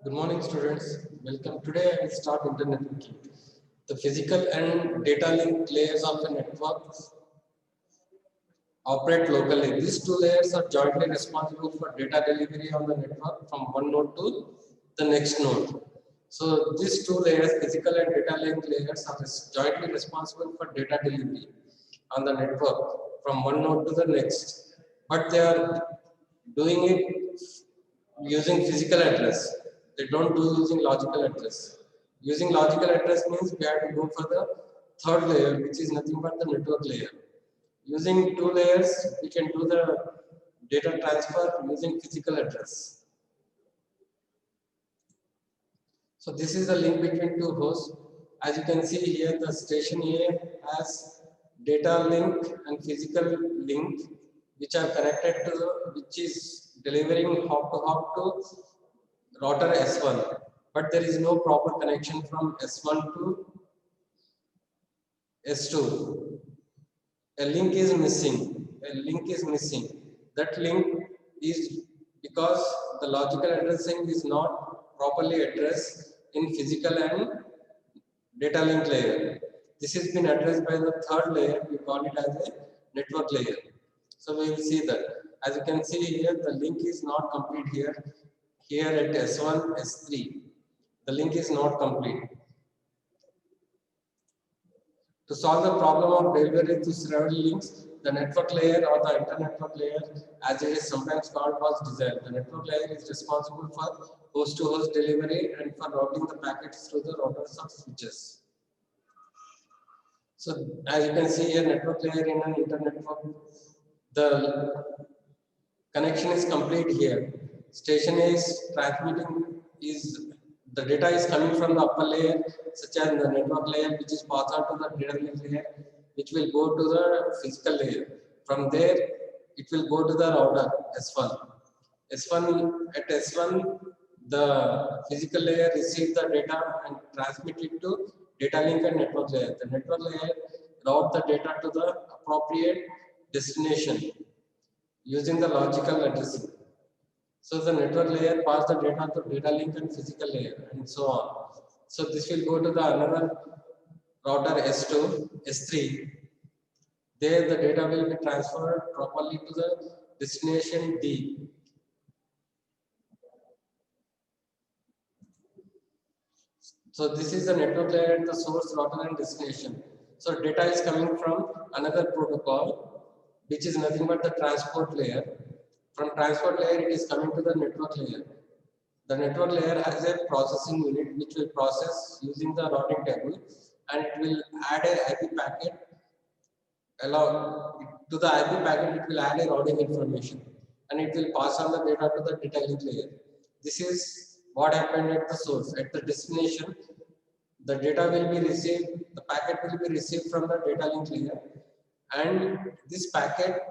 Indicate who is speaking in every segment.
Speaker 1: Good morning, students. Welcome. Today I will start internet networking. The physical and data link layers of a network operate locally. These two layers are jointly responsible for data delivery on the network from one node to the next node. So these two layers, physical and data link layers, are jointly responsible for data delivery on the network from one node to the next. But they are doing it using physical address. They don't do using logical address. Using logical address means we have to go for the third layer, which is nothing but the network layer. Using two layers, we can do the data transfer using physical address. So this is the link between two hosts. As you can see here, the station A has data link and physical link, which are connected to which is delivering hop to hop to router S1. But there is no proper connection from S1 to S2. A link is missing. A link is missing. That link is because the logical addressing is not properly addressed in physical and data link layer. This has been addressed by the third layer. We call it as a network layer. So we will see that. As you can see here, the link is not complete here. Here at S1, S3, the link is not complete. To solve the problem of delivery through several links, the network layer or the inter-network layer, as it is sometimes called, was designed. The network layer is responsible for host-to-host delivery and for routing the packets through the routers of switches. So, as you can see here, network layer in an inter-network, the connection is complete here. Station is transmitting is the data is coming from the upper layer, such as the network layer, which is passed on to the data link layer, which will go to the physical layer. From there, it will go to the router S1. S1 at S1, the physical layer receives the data and transmit it to data link and network layer. The network layer route the data to the appropriate destination using the logical addressing. So the network layer pass the data to data link and physical layer and so on. So this will go to the another router S2, S3. There the data will be transferred properly to the destination D. So this is the network layer at the source, router and destination. So data is coming from another protocol, which is nothing but the transport layer. From transport layer, it is coming to the network layer. The network layer has a processing unit which will process using the routing table, and it will add a IP packet. Allow to the IP packet, it will add a routing information, and it will pass on the data to the data link layer. This is what happened at the source. At the destination, the data will be received. The packet will be received from the data link layer, and this packet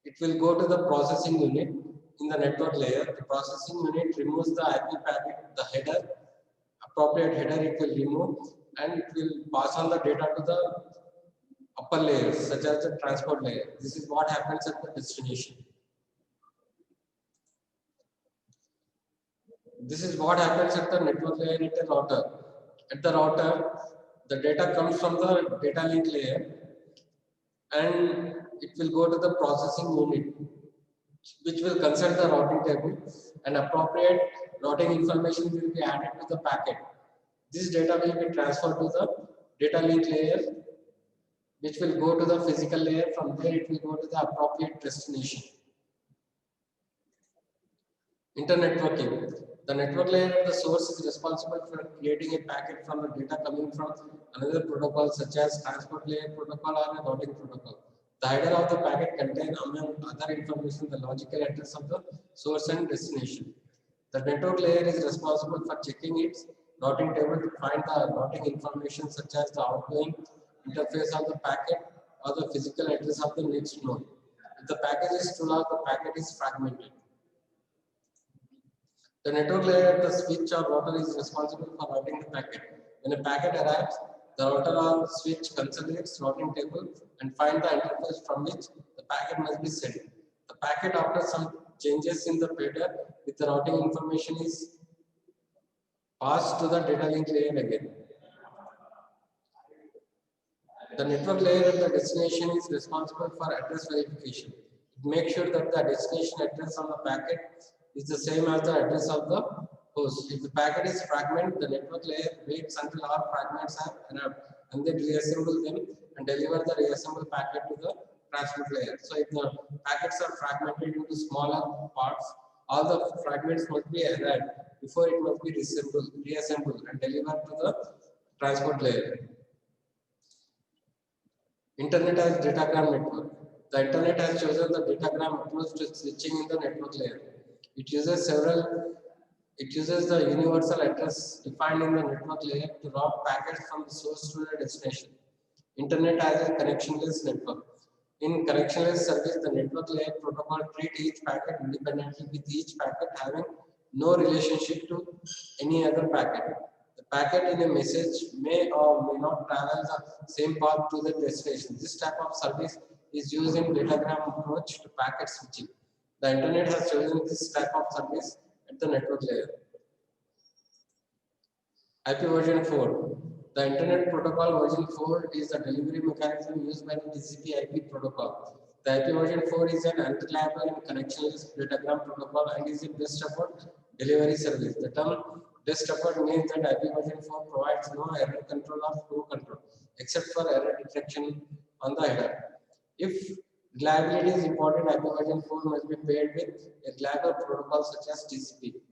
Speaker 1: it will go to the processing unit in the network layer. The processing unit removes the IP packet, the header, appropriate header it will remove, and it will pass on the data to the upper layers, such as the transport layer. This is what happens at the destination. This is what happens at the network layer at the router. At the router, the data comes from the data link layer and it will go to the processing unit, which will consult the routing table and appropriate routing information will be added to the packet. This data will be transferred to the data link layer, which will go to the physical layer. From there, it will go to the appropriate destination. Internetworking. The network layer at the source is responsible for creating a packet from the data coming from another protocol such as transport layer protocol or a routing protocol. The header of the packet contains among other information the logical address of the source and destination. The network layer is responsible for checking its routing table to find the routing information such as the outgoing interface of the packet or the physical address of the next node. If the package is too large, the packet is fragmented. The network layer at the switch or router is responsible for routing the packet. When a packet arrives, the router or switch consolidates routing table and find the interface from which the packet must be sent. The packet, after some changes in the header with the routing information, is pass to the data link layer again. The network layer at the destination is responsible for address verification. It makes sure that the destination address on the packet is the same as the address of the host. If the packet is fragmented, the network layer waits until all fragments are arrived and then reassemble them and deliver the reassembled packet to the transmit layer. So if the packets are fragmented into smaller parts, all the fragments must be arrived before it must be reassembled and delivered to the transport layer. Internet as datagram network. The internet has chosen the datagram approach to switching in the network layer. It uses the universal address defined in the network layer to route packets from the source to the destination. Internet as a connectionless network. In connectionless service, the network layer protocol treats each packet independently, with each packet having no relationship to any other packet. The packet in a message may or may not travel the same path to the destination. This type of service is used in datagram approach to packet switching. The internet has chosen this type of service at the network layer. IP version 4. The Internet Protocol version 4 is the delivery mechanism used by the TCP/IP protocol. The IP version 4 is an unreliable and connectionless datagram protocol and is a best effort delivery service. The term best effort means that IP version 4 provides no error control or flow control except for error detection on the header. If reliability is important, IP version 4 must be paired with a reliable protocol such as TCP.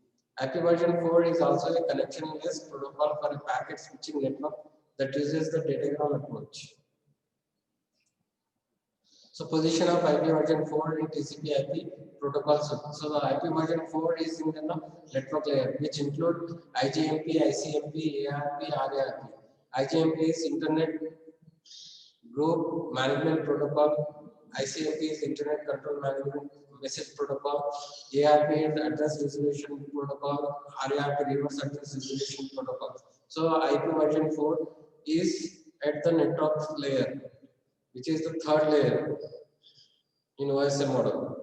Speaker 1: IP version 4 is also a connectionless protocol for a packet switching network that uses the datagram approach. So position of IP version 4 in TCP/IP protocol. So the IP version 4 is in the network layer, which include IGMP, ICMP, ARP, RARP. IGMP is Internet Group Management Protocol. ICMP is Internet Control Management Message Protocol. ARP is Address Resolution Protocol. RARP Reverse Address Resolution Protocol. So IP version 4 is at the network layer, which is the third layer in OSM model.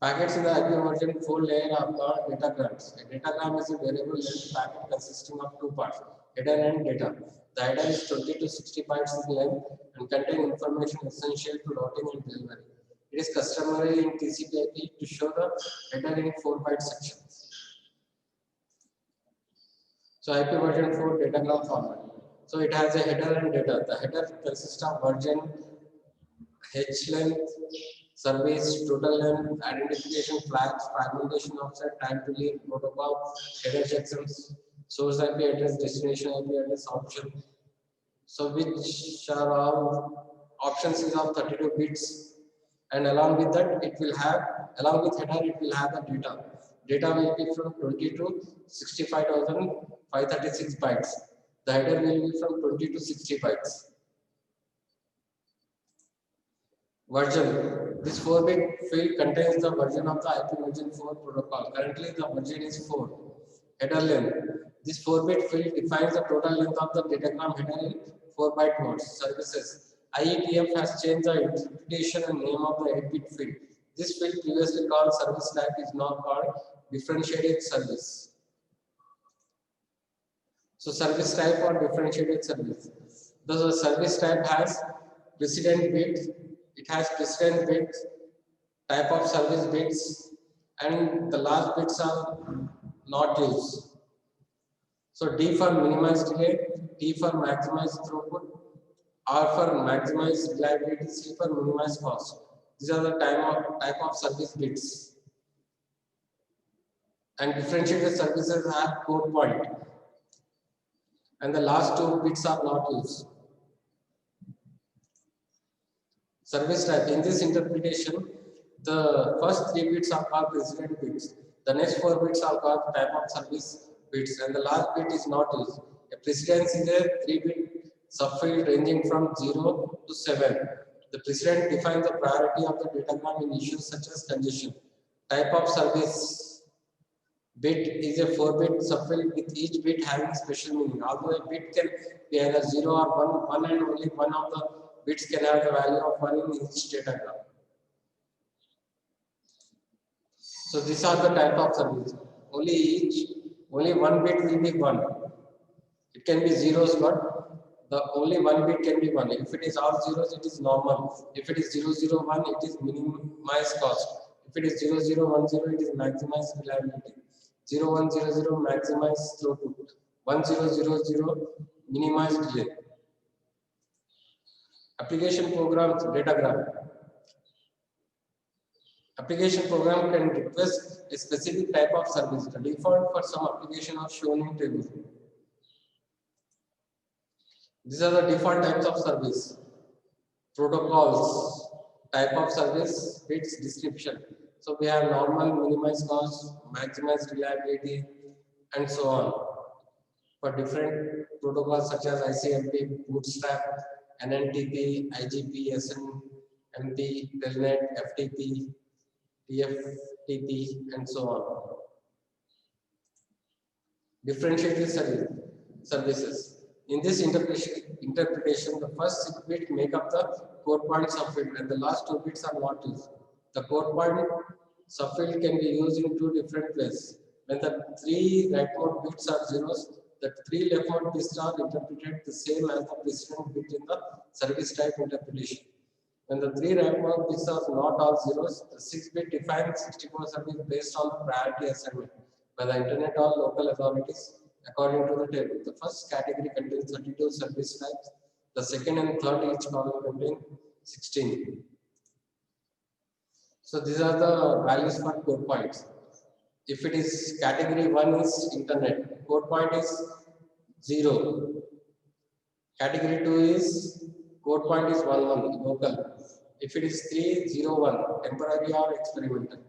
Speaker 1: Packets in the IP version 4 layer are called datagrams. A datagram is a variable length packet consisting of two parts, header and data. The header is 20 to 60 bytes in length and contains information essential to routing and delivery. It is customary in TCP/IP to show the header in 4-byte sections. So IP version 4 datagram format. So it has a header and data. The header consists of version, H length, service, total length, identification flags, fragmentation offset, time to leave, protocol, header checksums, source IP address, destination IP address, option. So which are all options is of 32 bits, and along with that it will have, along with header it will have the data. Data will be from 20 to 65,536 bytes. The header will be from 20 to 60 bytes. Version. This 4-bit field contains the version of the IP version 4 protocol. Currently, the version is 4. Header length. This 4-bit field defines the total length of the datagram header in 4-byte words. Services. IETF has changed the interpretation and name of the 8-bit field. This field, previously called service type, is now called differentiated service. So, service type or differentiated service. The service type has precedent bit. It has precedent bits, type of service bits, and the last bits are not used. So D for minimized delay, T for maximized throughput, R for maximized reliability, C for minimized cost. These are the type of service bits. And differentiated services have code point. And the last two bits are not used. Service type. In this interpretation, the first 3 bits are called precedent bits. The next 4 bits are called type of service bits, and the last bit is not used. A precedence is a 3-bit subfield ranging from 0 to 7. The precedent defines the priority of the datagram in issues such as congestion. Type of service bit is a 4-bit subfield with each bit having special meaning. Although a bit can be either 0 or 1 and only one of the bits can have the value of 1 in each datagram. So these are the type of service. only one bit will be 1. It can be zeros, but the only one bit can be 1. If it is all zeros, it is normal. If it is 001, it is minimized cost. If it is 0010, it is maximized reliability. 0100 maximized throughput. 1000 minimized delay. Application programs datagram. Application program can request a specific type of service. The default for some application are shown in table. These are the default types of service. Protocols, type of service, bits description. So we have normal, minimized cost, maximized reliability, and so on. For different protocols such as ICMP, Bootstrap, NNTP, IGP, SNMP, Telnet, FTP, TFTP, and so on. Differentiated services. In this interpretation, the first 6 bits make up the code point subfield and the last 2 bits are not used. The code point subfield can be used in 2 different ways. When the 3 rightmost bits are zeros, the 3 leftmost bits are interpreted the same as the precedent bit in the service type interpretation. When the 3 rightmost bits are not all zeros, the 6-bit defines 64 service based on the priority assignment by the internet or local authorities according to the table. The first category contains 32 service types. The second and third each column contain 16. So these are the values for code points. If it is category 1 is internet, code point is 0. Category 2 is code point is 11 local. If it is 301 temporary or experimental.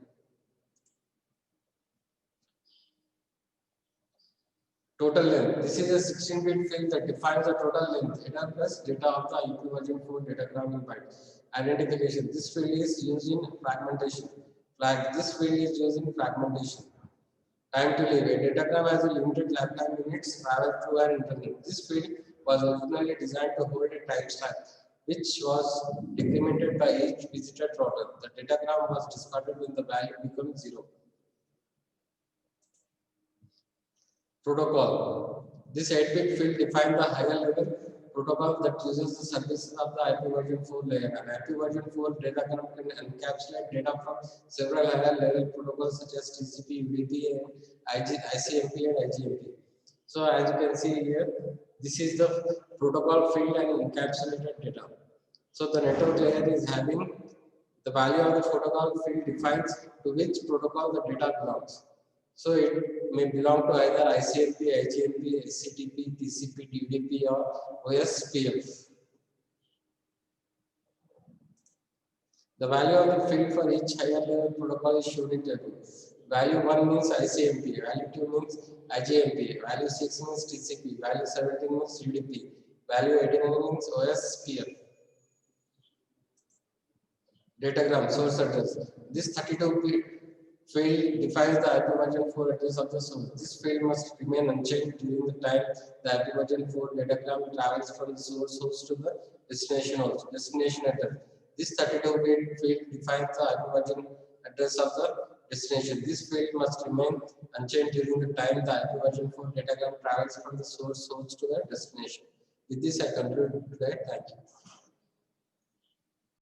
Speaker 1: Total length. This is a 16-bit field that defines the total length, header plus data of the IP version 4 datagram in bytes. Identification. This field is used in fragmentation. Flag. This field is used in fragmentation. Time to live. A datagram has a limited lifetime units travel through an internet. This field was originally designed to hold a timestamp, which was decremented by each visited router. The datagram was discarded when the value becomes 0. Protocol. This 8-bit field defines the higher level protocol that uses the services of the IP version 4 layer. An IP version 4 datagram can encapsulate data from several higher level protocols such as TCP, UDP, and ICMP and IGMP. So as you can see here, this is the protocol field and encapsulated data. So the network layer is having the value of the protocol field defines to which protocol the data belongs. So it may belong to either ICMP, IGMP, SCTP, TCP, UDP, or OSPF. The value of the field for each higher level protocol is shown in table. Value 1 means ICMP, value 2 means IGMP, value 6 means TCP, value 17 means UDP, value 89 means OSPF. Datagram, source address. This 32-bit field defines the IP version 4 address of the source. This field must remain unchanged during the time the IP version 4 datagram travels from the source host to the destination address. This 32-bit field defines the IP version address of the destination. This field must remain unchanged during the time the IP version 4 datagram travels from the source host to the destination. With this, I conclude today. Thank you.